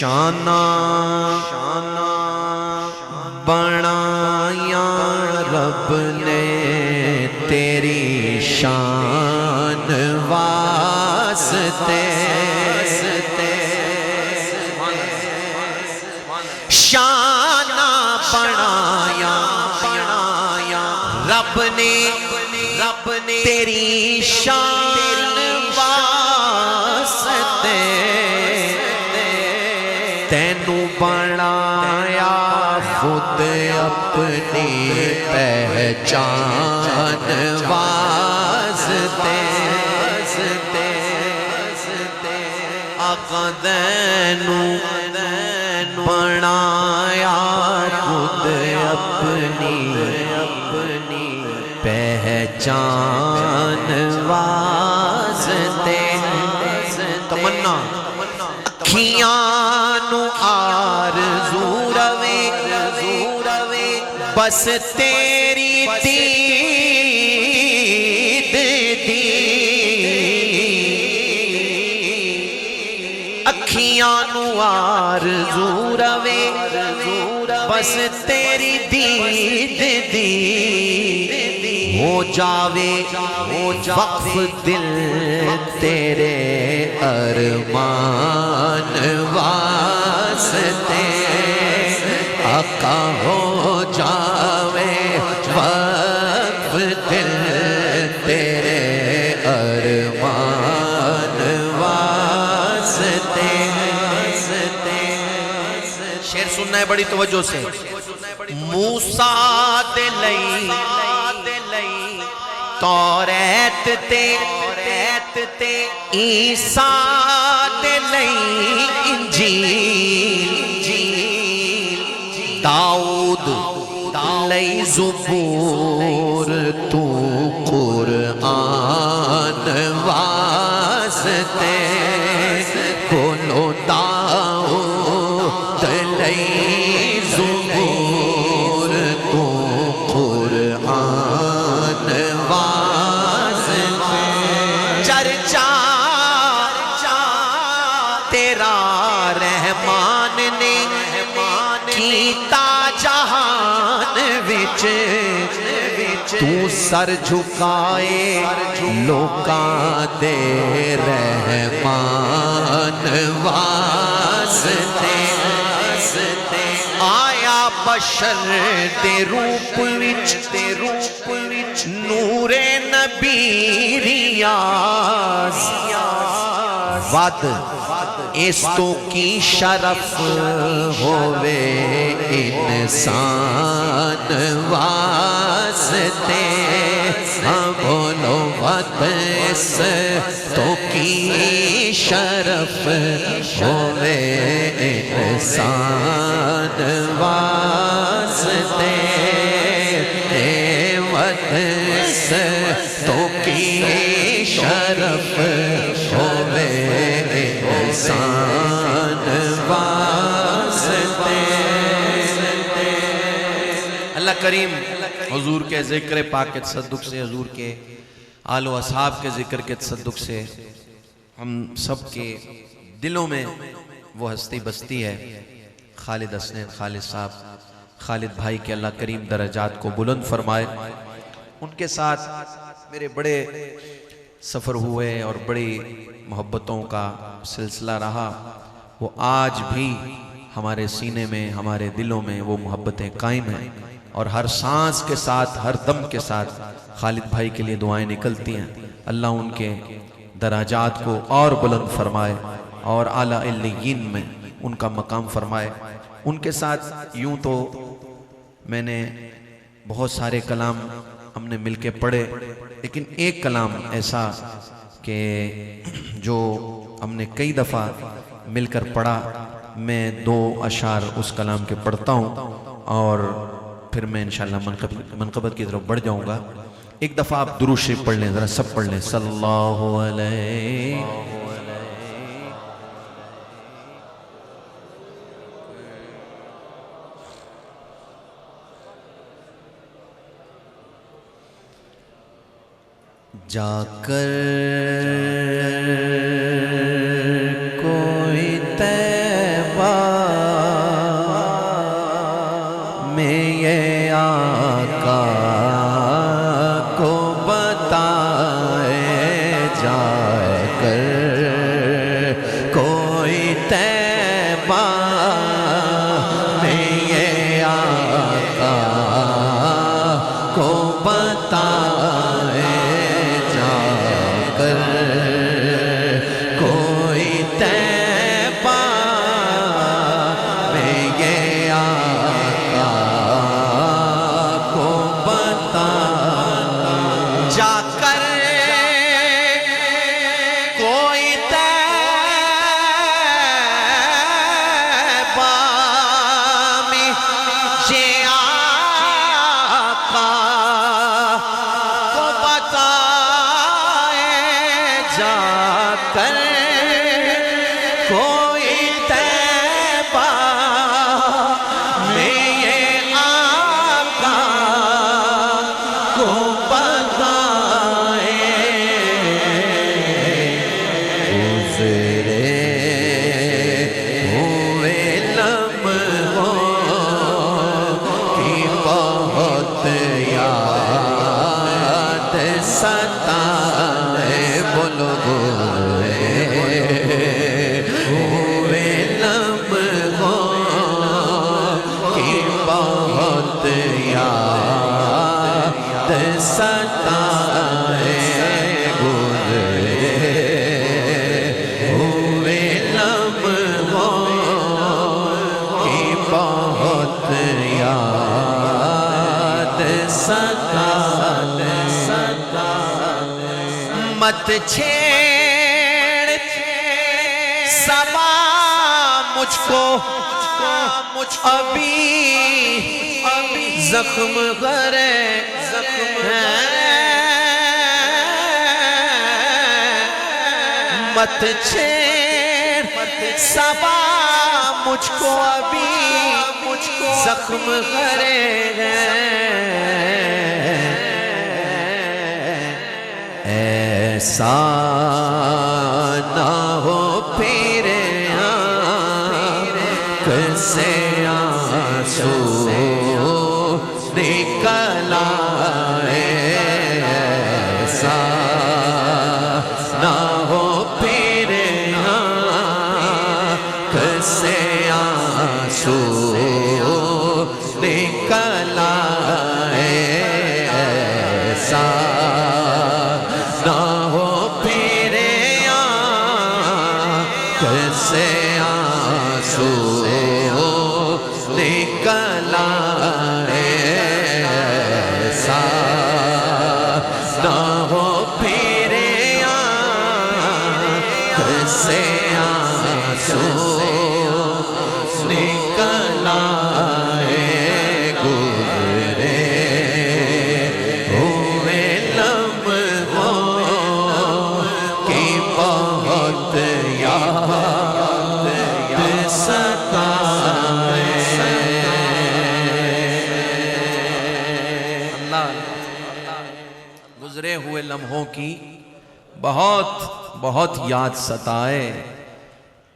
शाना बनाया रब ने तेरी शान वास्ते, शाना बनाया रब ने तेरी शान वास्ते, तैनू बनाया खुद अपनी पहचान वास्ते, आका तैनू बनाया खुद अपनी पहचान वास्ते। तमन्ना अखियां नू आरज़ू रवे बस तेरी दीद दी, अखियां नू आरज़ू रवे बस तेरी दीद दी, हो जावे वक्फ दिल तेरे अरमान वास्ते, आका हो जावे वक्फ दिल तेरे अरमान वास्ते। शेर सुनना है बड़ी तवज्जो से। मूसा दे लई तौरात ते ईसा दे लई इंजील, दाऊद लई ज़ुबूर तू कुरआन वास्ते, बोलो दाऊद लई ज़ुबूर तू कुरआन वास्ते, चर्चा तेरा रहमान ने कीता जहान विच, तू सर झुकाए लोकां दे रहमान वास्ते, आया बशर दे रूप विच नूरे नबी रियाज़, वद इस तो की शरफ होवे इंसान वास्ते, हाँ बोलो वद इस तो की शरफ होवे इंसान वास्ते, वद इस तो की शरफ होवे इंसान वास्ते। अल्लाह करीम हुजूर के ज़िक्र पाक के तसद्दुक़ से, हुजूर के आलो असहाब के ज़िक्र के तसद्दुक़ से हम सब के दिलों में वो हस्ती बसती है खालिद हसनैन खालिद साहब, खालिद भाई के अल्लाह करीम दरजात को बुलंद फरमाए। उनके साथ मेरे बड़े सफ़र हुए और बड़ी मोहब्बतों का सिलसिला रहा, वो आज भी हमारे सीने में हमारे दिलों में वो मोहब्बतें कायम हैं और हर सांस के साथ हर दम के साथ खालिद भाई के लिए दुआएं निकलती हैं। अल्लाह उनके दराजात को और बुलंद फरमाए और आला इल्लियीन में उनका मकाम फरमाए। उनके साथ यूं तो मैंने बहुत सारे कलाम हमने मिलके पढ़े, लेकिन एक कलाम ऐसा कि जो हमने कई दफ़ा मिलकर पढ़ा, मैं 2 अशार उस कलाम के पढ़ता हूँ और फिर मैं इंशाअल्लाह मनक़बत की तरफ बढ़ जाऊँगा। एक दफ़ा आप दुरूद शरीफ पढ़ लें, ज़रा सब पढ़ लें, सल्लल्लाहु अलैहि। जाकर कोई तैबा मत छेड़ सबा मुझको, अभी जख्म करे है। मत छेड़ सबा मुझको, अभी जख्म करे है। ऐसा ना हो फिर कैसे आंसू निकल आए। ऐसा ना हो फिर कैसे आंसू निकल आए। ऐसा ना हो फिर कैसे आंसू निकल आए। ऐसा ना हो फिर कैसे आंसू निकल आए। गुजरे हुए लम्हों की बहुत याद सताए। गुजरे हुए लम्हों की बहुत बहुत याद सताए।